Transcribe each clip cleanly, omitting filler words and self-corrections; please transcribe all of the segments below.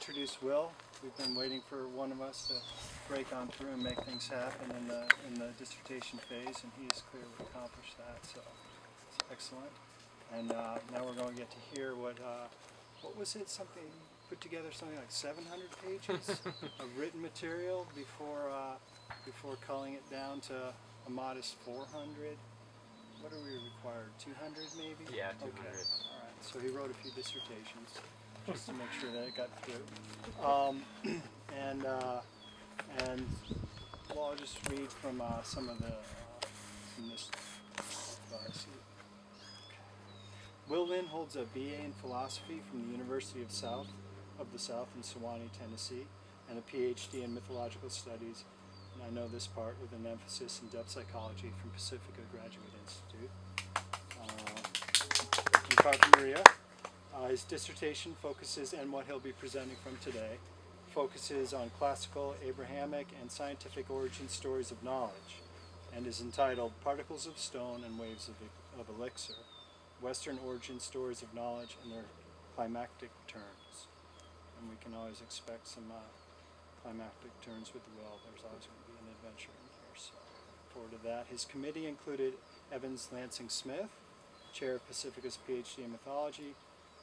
introduce Will. We've been waiting for one of us to break on through and make things happen in the dissertation phase, and he's clearly accomplished that, so it's excellent. And now we're going to get to hear what was it? Something put together something like 700 pages of written material before culling it down to a modest 400. What are we required? 200 maybe? Yeah, 200. Okay. All right. So he wrote a few dissertations just to make sure that it got through. And well, I'll just read from some of the from this. I see. Will Lynn holds a BA in philosophy from the University of the South in Sewanee, Tennessee, and a PhD in mythological studies. And I know this part with an emphasis in depth psychology from Pacifica Graduate Institute. In Carpinteria. His dissertation focuses, and what he'll be presenting from today, focuses on classical, Abrahamic, and scientific origin stories of knowledge, and is entitled Particles of Stone and Waves of Elixir, Western Origin Stories of Knowledge and Their Climactic Turns. And we can always expect some climactic turns with Will. There's always going to be an adventure in here, so look forward to that. His committee included Evans Lansing Smith, chair of Pacifica's PhD in mythology,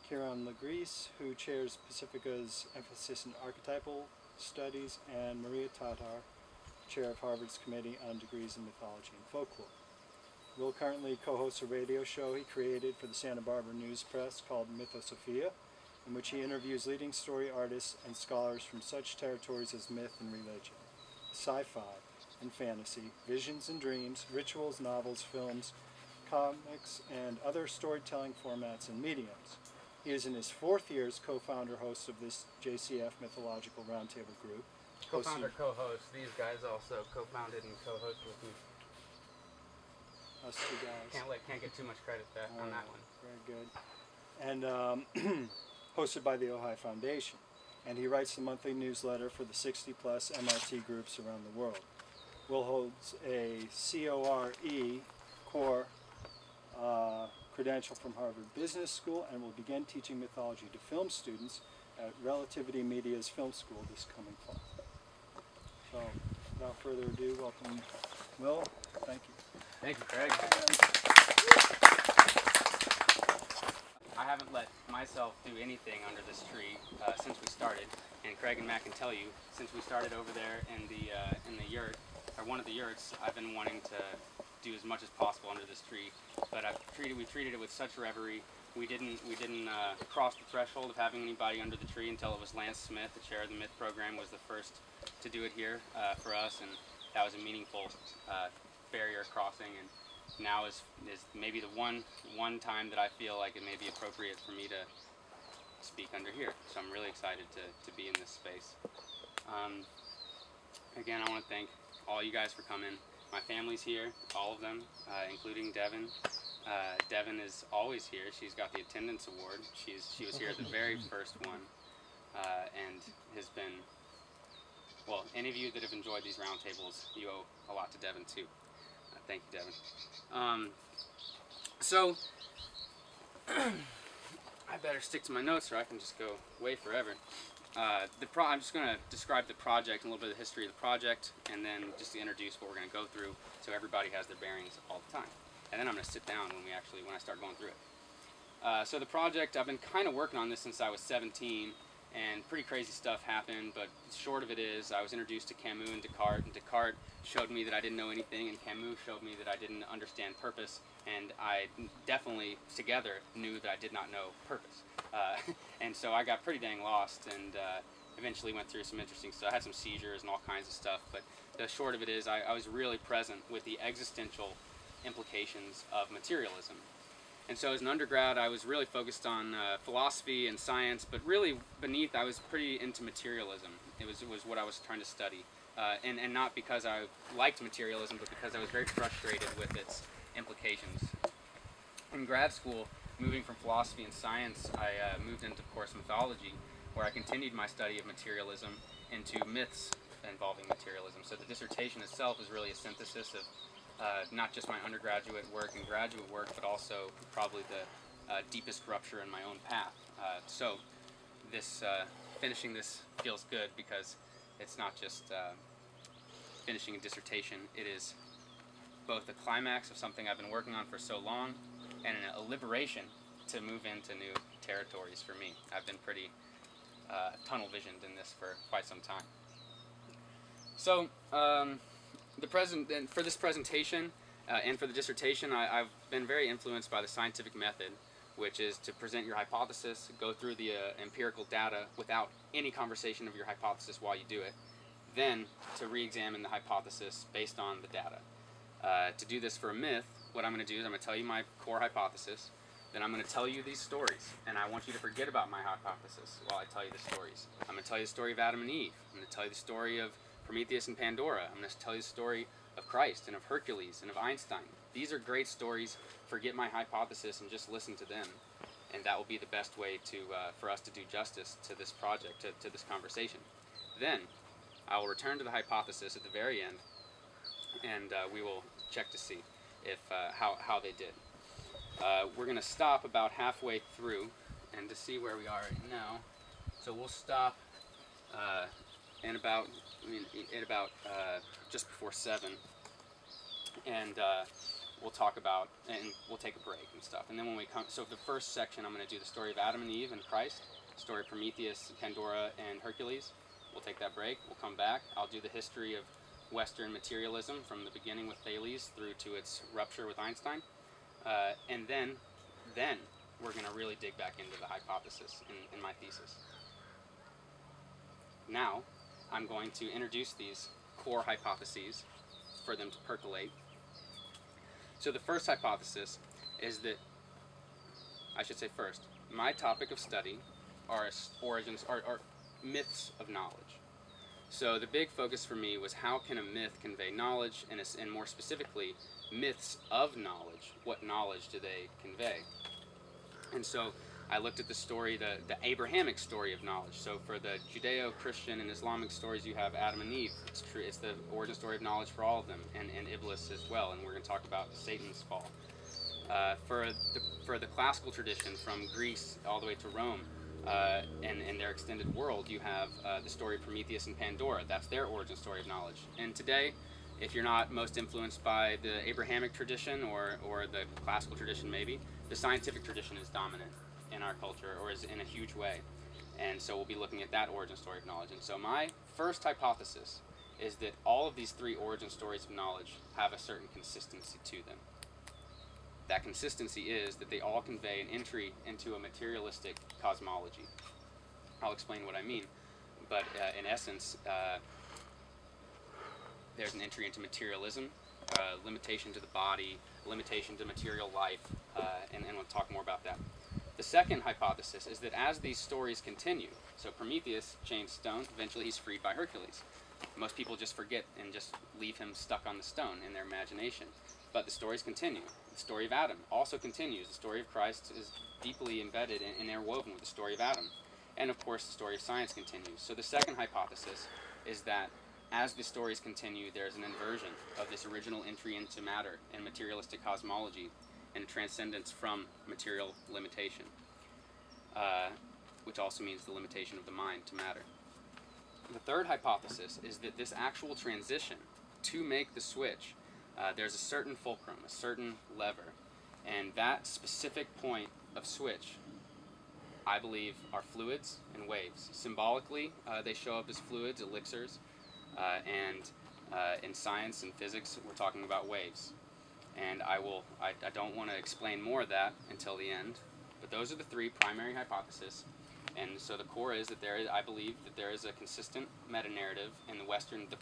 Kieran Legreese, who chairs Pacifica's emphasis in archetypal studies, and Maria Tatar, chair of Harvard's Committee on Degrees in Mythology and Folklore. Will currently co-hosts a radio show he created for the Santa Barbara News Press called Mythosophia, in which he interviews leading story artists and scholars from such territories as myth and religion, sci-fi and fantasy, visions and dreams, rituals, novels, films, comics, and other storytelling formats and mediums. He is in his 4th year as co-founder host of this JCF Mythological Roundtable group. Co-founder, co-host. These guys also co-founded and co-hosted with me. Us two guys. Can't get too much credit there on that one. Very good. And hosted by the Ojai Foundation. And he writes the monthly newsletter for the 60-plus MRT groups around the world. Will holds a core credential from Harvard Business School and will begin teaching mythology to film students at Relativity Media's film school this coming fall. So, without further ado, welcome Will. Thank you. Thank you, Craig. I haven't let myself do anything under this tree since we started, and Craig and Matt can tell you, since we started over there in the yurt, or one of the yurts, I've been wanting to do as much as possible under this tree, but we treated it with such reverie. We didn't cross the threshold of having anybody under the tree until it was Lance Smith, the chair of the Myth program, was the first to do it here for us, and that was a meaningful barrier crossing. And now is maybe the one time that I feel like it may be appropriate for me to speak under here. So I'm really excited to be in this space. Again, I want to thank all you guys for coming. My family's here, all of them, including Devin. Devin is always here. She's got the attendance award. She was here at the very first one, and has been, well, any of you that have enjoyed these roundtables, you owe a lot to Devin too. Thank you, Devin. So, I better stick to my notes or I can just go way forever. I'm just going to describe the project, and a little bit of the history of the project, and then just to introduce what we're going to go through so everybody has their bearings all the time. And then I'm going to sit down when I start going through it. So the project, I've been kind of working on this since I was 17, and pretty crazy stuff happened, but short of it is I was introduced to Camus and Descartes showed me that I didn't know anything, and Camus showed me that I didn't understand purpose, and I definitely together knew that I did not know purpose. And so I got pretty dang lost, and eventually went through some interesting stuff. I had some seizures and all kinds of stuff, but the short of it is I was really present with the existential implications of materialism. And so as an undergrad, I was really focused on philosophy and science, but really beneath I was pretty into materialism. It was what I was trying to study. And not because I liked materialism, but because I was very frustrated with its implications. In grad school, moving from philosophy and science, I moved into, of course, mythology, where I continued my study of materialism into myths involving materialism. So the dissertation itself is really a synthesis of not just my undergraduate work and graduate work, but also probably the deepest rupture in my own path. So this finishing this feels good because it's not just finishing a dissertation. It is both the climax of something I've been working on for so long and a liberation to move into new territories for me. I've been pretty tunnel visioned in this for quite some time. So for this presentation and for the dissertation, I've been very influenced by the scientific method, which is to present your hypothesis, go through the empirical data without any conversation of your hypothesis while you do it, then to re-examine the hypothesis based on the data. To do this for a myth, what I'm going to do is I'm going to tell you my core hypothesis, then I'm going to tell you these stories, and I want you to forget about my hypothesis while I tell you the stories. I'm going to tell you the story of Adam and Eve. I'm going to tell you the story of Prometheus and Pandora. I'm going to tell you the story of Christ and of Hercules and of Einstein. These are great stories. Forget my hypothesis and just listen to them, and that will be the best way to for us to do justice to this project, to this conversation. Then I will return to the hypothesis at the very end, and we will check to see if how they did. We're going to stop about halfway through and to see where we are right now. So we'll stop at about just before 7, and we'll talk about, and we'll take a break and stuff. And then when we come, so the first section I'm going to do the story of Adam and Eve and Christ, the story of Prometheus, Pandora, and Hercules. We'll take that break. We'll come back. I'll do the history of Western materialism from the beginning with Thales through to its rupture with Einstein. And then we're going to really dig back into the hypothesis in my thesis. Now, I'm going to introduce these core hypotheses for them to percolate. So the first hypothesis is that, I should say first, my topic of study are myths of knowledge. So the big focus for me was how can a myth convey knowledge, and more specifically, myths of knowledge. What knowledge do they convey? And so I looked at the story, the Abrahamic story of knowledge. So for the Judeo-Christian and Islamic stories, you have Adam and Eve. It's true. It's the origin story of knowledge for all of them, and Iblis as well. And we're going to talk about Satan's fall. For the classical tradition from Greece all the way to Rome, and their extended world, you have the story of Prometheus and Pandora. That's their origin story of knowledge. And today, if you're not most influenced by the Abrahamic tradition or the classical tradition maybe, the scientific tradition is dominant in our culture, or is in a huge way. And so we'll be looking at that origin story of knowledge. And so my first hypothesis is that all of these three origin stories of knowledge have a certain consistency to them. That consistency is that they all convey an entry into a materialistic cosmology. I'll explain what I mean, but in essence, there's an entry into materialism, limitation to the body, limitation to material life, and we'll talk more about that. The second hypothesis is that as these stories continue, so Prometheus chained stone, eventually he's freed by Hercules. Most people just forget and just leave him stuck on the stone in their imagination. But the stories continue. The story of Adam also continues. The story of Christ is deeply embedded and interwoven with the story of Adam. And of course, the story of science continues. So the second hypothesis is that as the stories continue, there's an inversion of this original entry into matter and materialistic cosmology and a transcendence from material limitation, which also means the limitation of the mind to matter. The third hypothesis is that this actual transition to make the switch, there's a certain fulcrum, a certain lever, and that specific point of switch, I believe, are fluids and waves. Symbolically, they show up as fluids, elixirs, and in science and physics, we're talking about waves. And I don't want to explain more of that until the end, but those are the three primary hypotheses. And so the core is that I believe that there is a consistent meta-narrative in the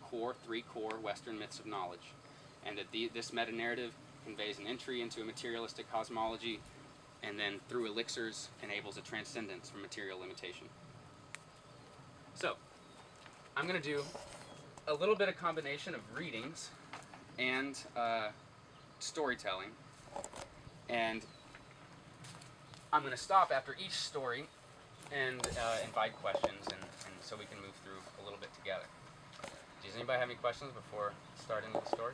three core Western myths of knowledge, and that this meta-narrative conveys an entry into a materialistic cosmology, and then through elixirs enables a transcendence from material limitation. So, I'm going to do a little bit of combination of readings and storytelling, and I'm going to stop after each story and invite questions, and so we can move through a little bit together. Does anybody have any questions before starting with the story?